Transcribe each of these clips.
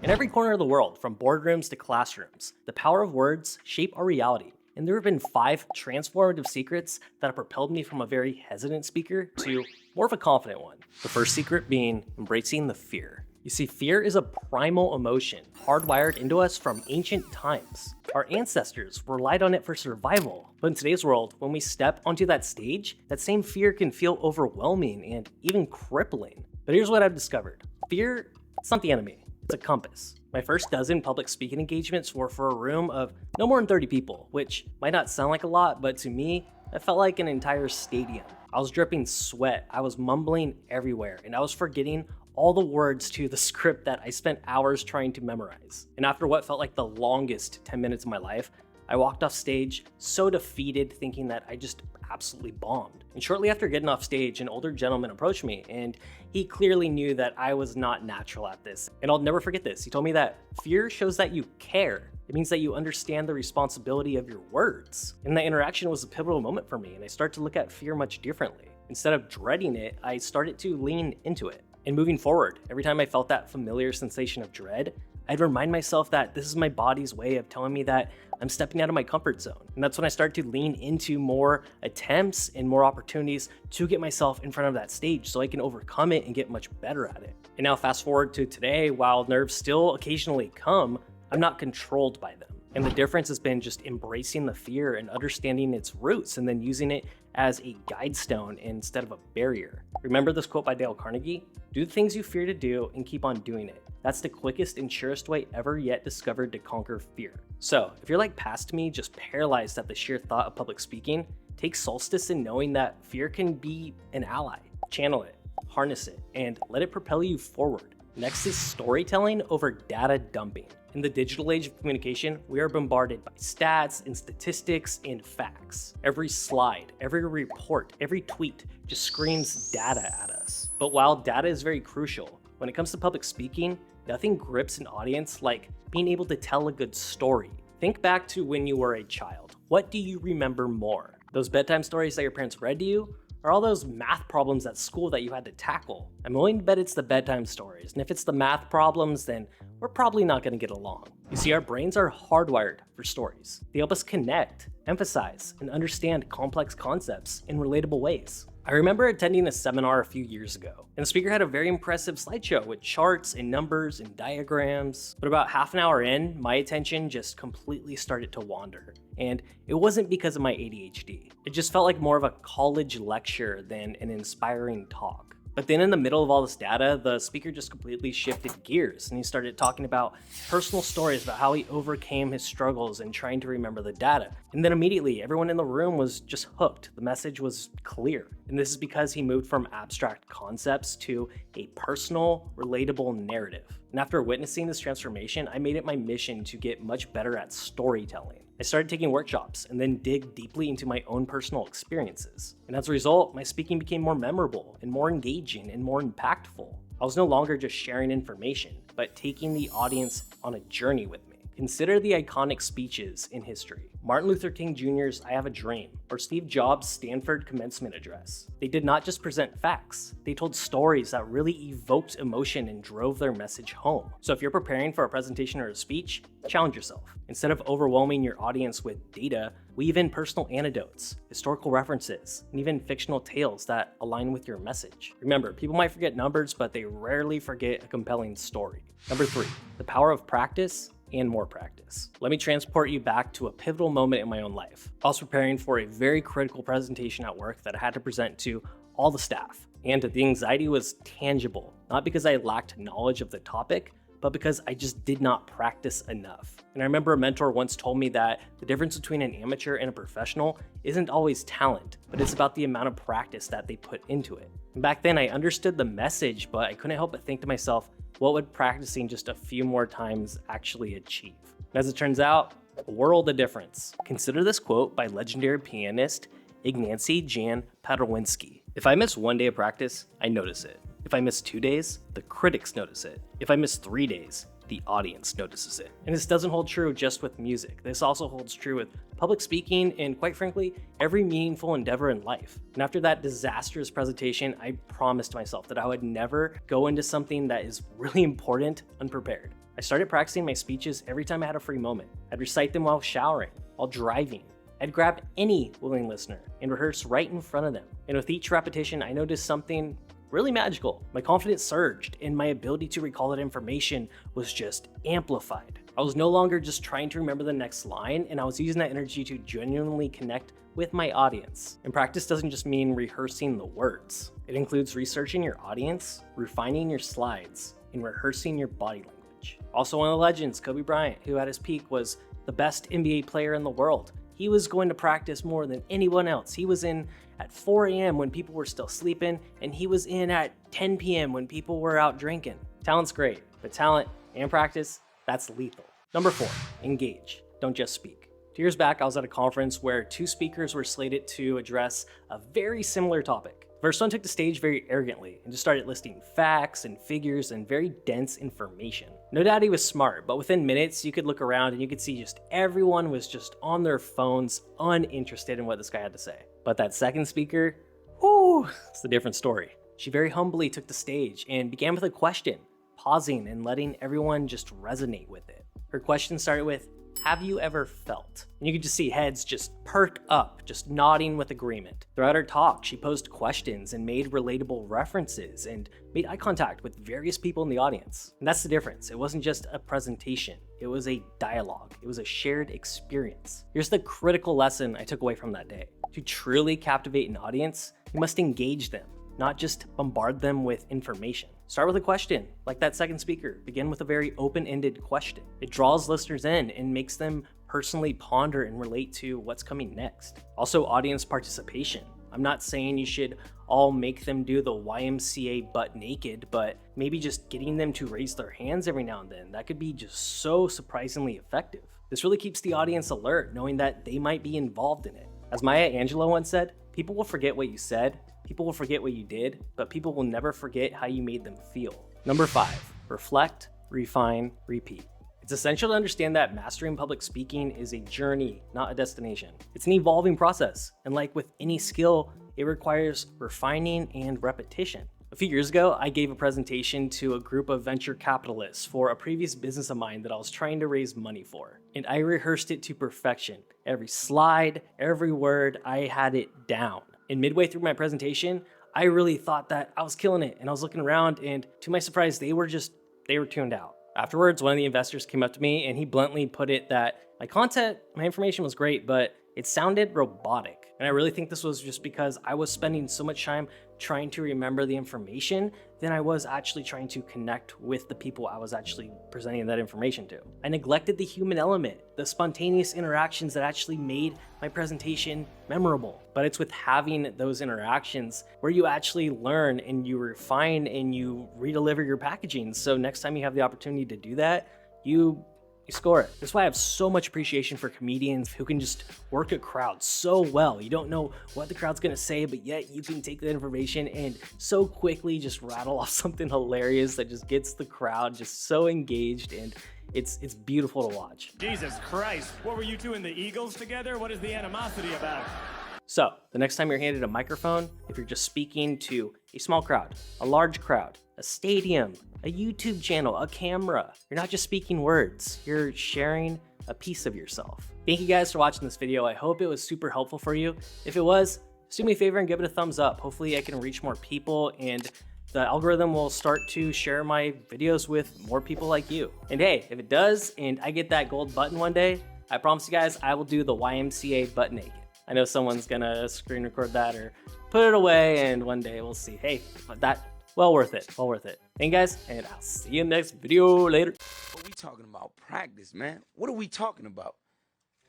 In every corner of the world, from boardrooms to classrooms, the power of words shape our reality. And there have been 5 transformative secrets that have propelled me from a very hesitant speaker to more of a confident one. The first secret being embracing the fear. You see, fear is a primal emotion hardwired into us from ancient times. Our ancestors relied on it for survival. But in today's world, when we step onto that stage, that same fear can feel overwhelming and even crippling. But here's what I've discovered. Fear, it's not the enemy, it's a compass. My first dozen public speaking engagements were for a room of no more than 30 people, which might not sound like a lot, but to me, that felt like an entire stadium. I was dripping sweat, I was mumbling everywhere, and I was forgetting all the words to the script that I spent hours trying to memorize. And after what felt like the longest 10 minutes of my life, I walked off stage so defeated, thinking that I just absolutely bombed. And shortly after getting off stage, an older gentleman approached me, and he clearly knew that I was not natural at this. And I'll never forget this. He told me that fear shows that you care. It means that you understand the responsibility of your words. And that interaction was a pivotal moment for me, and I started to look at fear much differently. Instead of dreading it, I started to lean into it. And moving forward, every time I felt that familiar sensation of dread, I'd remind myself that this is my body's way of telling me that I'm stepping out of my comfort zone. And that's when I started to lean into more attempts and more opportunities to get myself in front of that stage so I can overcome it and get much better at it. And now fast forward to today, while nerves still occasionally come, I'm not controlled by them. And the difference has been just embracing the fear and understanding its roots and then using it as a guide stone instead of a barrier. Remember this quote by Dale Carnegie? Do the things you fear to do and keep on doing it. That's the quickest and surest way ever yet discovered to conquer fear. So if you're like past me, just paralyzed at the sheer thought of public speaking, take solace in knowing that fear can be an ally. Channel it, harness it, and let it propel you forward. Next is storytelling over data dumping. In the digital age of communication, we are bombarded by stats and statistics and facts. Every slide, every report, every tweet just screams data at us. But while data is very crucial, when it comes to public speaking, nothing grips an audience like being able to tell a good story. Think back to when you were a child. What do you remember more? Those bedtime stories that your parents read to you? Or all those math problems at school that you had to tackle? I'm willing to bet it's the bedtime stories, and if it's the math problems, then we're probably not going to get along. You see, our brains are hardwired for stories. They help us connect, emphasize, and understand complex concepts in relatable ways. I remember attending a seminar a few years ago, and the speaker had a very impressive slideshow with charts and numbers and diagrams. But about half an hour in, my attention just completely started to wander. And it wasn't because of my ADHD. It just felt like more of a college lecture than an inspiring talk. But then in the middle of all this data, the speaker just completely shifted gears and he started talking about personal stories about how he overcame his struggles in trying to remember the data. And then immediately everyone in the room was just hooked. The message was clear. And this is because he moved from abstract concepts to a personal, relatable narrative. And after witnessing this transformation, I made it my mission to get much better at storytelling. I started taking workshops and then dig deeply into my own personal experiences. And as a result, my speaking became more memorable and more engaging and more impactful. I was no longer just sharing information, but taking the audience on a journey with me. Consider the iconic speeches in history. Martin Luther King Jr.'s I Have a Dream, or Steve Jobs' Stanford commencement address. They did not just present facts, they told stories that really evoked emotion and drove their message home. So if you're preparing for a presentation or a speech, challenge yourself. Instead of overwhelming your audience with data, weave in personal anecdotes, historical references, and even fictional tales that align with your message. Remember, people might forget numbers, but they rarely forget a compelling story. Number 3, the power of practice and more practice. Let me transport you back to a pivotal moment in my own life. I was preparing for a very critical presentation at work that I had to present to all the staff. And the anxiety was tangible, not because I lacked knowledge of the topic, but because I just did not practice enough. And I remember a mentor once told me that the difference between an amateur and a professional isn't always talent, but it's about the amount of practice that they put into it. And back then I understood the message, but I couldn't help but think to myself, what would practicing just a few more times actually achieve? And as it turns out, a world of difference. Consider this quote by legendary pianist Ignacy Jan Paderewski. If I miss 1 day of practice, I notice it. If I miss 2 days, the critics notice it. If I miss 3 days, the audience notices it. And this doesn't hold true just with music. This also holds true with public speaking and, quite frankly, every meaningful endeavor in life. And after that disastrous presentation, I promised myself that I would never go into something that is really important unprepared. I started practicing my speeches every time I had a free moment. I'd recite them while showering, while driving. I'd grab any willing listener and rehearse right in front of them. And with each repetition, I noticed something really magical. My confidence surged and my ability to recall that information was just amplified. I was no longer just trying to remember the next line, and I was using that energy to genuinely connect with my audience. And practice doesn't just mean rehearsing the words. It includes researching your audience, refining your slides, and rehearsing your body language. Also, one of the legends, Kobe Bryant, who at his peak was the best NBA player in the world. He was going to practice more than anyone else. He was in at 4 a.m. when people were still sleeping, and he was in at 10 p.m. when people were out drinking. Talent's great, but talent and practice, that's lethal. Number 4, engage. Don't just speak. 2 years back, I was at a conference where 2 speakers were slated to address a very similar topic. First one took the stage very arrogantly and just started listing facts and figures and very dense information. No doubt he was smart, but within minutes, you could look around and you could see just everyone was just on their phones, uninterested in what this guy had to say. But that second speaker, whoo, it's a different story. She very humbly took the stage and began with a question, pausing and letting everyone just resonate with it. Her question started with, have you ever felt? And you could just see heads just perk up, just nodding with agreement. Throughout her talk, she posed questions and made relatable references and made eye contact with various people in the audience. And that's the difference. It wasn't just a presentation. It was a dialogue. It was a shared experience. Here's the critical lesson I took away from that day. To truly captivate an audience, you must engage them, not just bombard them with information. Start with a question, like that second speaker. Begin with a very open-ended question. It draws listeners in and makes them personally ponder and relate to what's coming next. Also, audience participation. I'm not saying you should all make them do the YMCA butt naked, but maybe just getting them to raise their hands every now and then. That could be just so surprisingly effective. This really keeps the audience alert, knowing that they might be involved in it. As Maya Angelou once said, people will forget what you said, people will forget what you did, but people will never forget how you made them feel. Number 5, reflect, refine, repeat. It's essential to understand that mastering public speaking is a journey, not a destination. It's an evolving process, and like with any skill, it requires refining and repetition. A few years ago, I gave a presentation to a group of venture capitalists for a previous business of mine that I was trying to raise money for. And I rehearsed it to perfection. Every slide, every word, I had it down. And midway through my presentation, I really thought that I was killing it. And I was looking around, and to my surprise, they were tuned out. Afterwards, one of the investors came up to me and he bluntly put it that my content, my information was great, but it sounded robotic. And I really think this was just because I was spending so much time trying to remember the information than I was actually trying to connect with the people I was actually presenting that information to. I neglected the human element, the spontaneous interactions that actually made my presentation memorable. But it's with having those interactions where you actually learn and you refine and you redeliver your packaging. So next time you have the opportunity to do that, you score it. That's why I have so much appreciation for comedians who can just work a crowd so well. You don't know what the crowd's gonna say, but yet you can take that information and so quickly just rattle off something hilarious that just gets the crowd just so engaged, and it's beautiful to watch. Jesus Christ, what were you two in the Eagles together? What is the animosity about? So the next time you're handed a microphone, if you're just speaking to a small crowd, a large crowd, a stadium, a YouTube channel, a camera, you're not just speaking words, you're sharing a piece of yourself. Thank you guys for watching this video. I hope it was super helpful for you. If it was, do me a favor and give it a thumbs up. Hopefully I can reach more people and the algorithm will start to share my videos with more people like you. And hey, if it does and I get that gold button one day, I promise you guys I will do the YMCA butt naked. I know someone's gonna screen record that or put it away, and one day we'll see. Hey, that, well worth it, well worth it. Thank you guys, and I'll see you in the next video later. What we talking about? Practice, man. What are we talking about?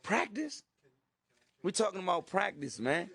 Practice? We're talking about practice, man.